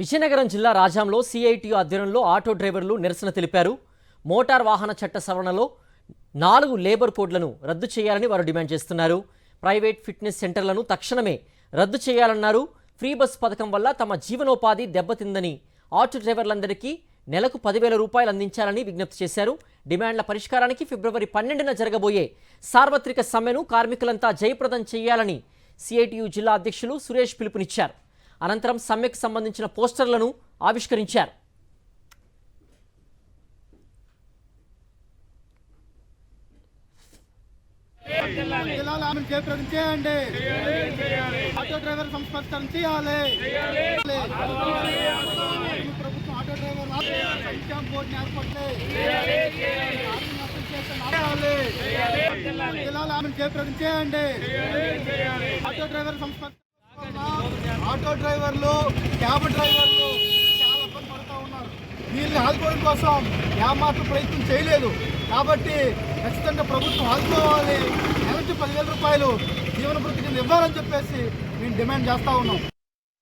విజయనగరం జిల్లా రాజాంలో సిఐటియు ఆధ్వర్యంలో ఆటో డ్రైవర్లు నిరసన తెలిపారు. మోటార్ వాహన చట్ట సవరణలో 4 లేబర్ కోడ్లను రద్దు చేయాలని వారు డిమాండ్ చేస్తున్నారు. ప్రైవేట్ ఫిట్నెస్ సెంటర్లను తక్షణమే రద్దు చేయాలన్నారు. ఫ్రీ బస్ పథకం వల్ల తమ జీవనోపాధి దెబ్బతిందని ఆటో డ్రైవర్లందరికీ నెలకు 10,000 రూపాయలు అందించాలని విజ్ఞప్తి చేశారు. డిమాండ్ల పరిష్కారానికి ఫిబ్రవరి 12న జరగబోయే సార్వత్రిక సమ్మెను కార్మికులంతా జయప్రదం చేయాలని సిఐటియు జిల్లా అధ్యక్షులు సురేష్ పిలుపునిచ్చారు. అనంతరం సమ్మెకు సంబంధించిన పోస్టర్లను ఆవిష్కరించారు. ఆటో డ్రైవర్ సంస్కరణ చేయాలి. ప్రభుత్వం ఆటో డ్రైవర్ బోర్డు జయప్రదం చేయండి. ఆటో డ్రైవర్ సంస్కరణ ఆటో డ్రైవర్లు క్యాబ్ డ్రైవర్లు చాలా ఇబ్బంది పడుతూ ఉన్నారు. వీళ్ళని ఆదుకోవడం కోసం ఏమాత్రం ప్రయత్నం చేయలేదు. కాబట్టి ఖచ్చితంగా ప్రభుత్వం ఆదుకోవాలి. నెలకి 10,000 రూపాయలు జీవన భృతి కింద ఇవ్వాలని చెప్పేసి మేము డిమాండ్ చేస్తూ ఉన్నాం.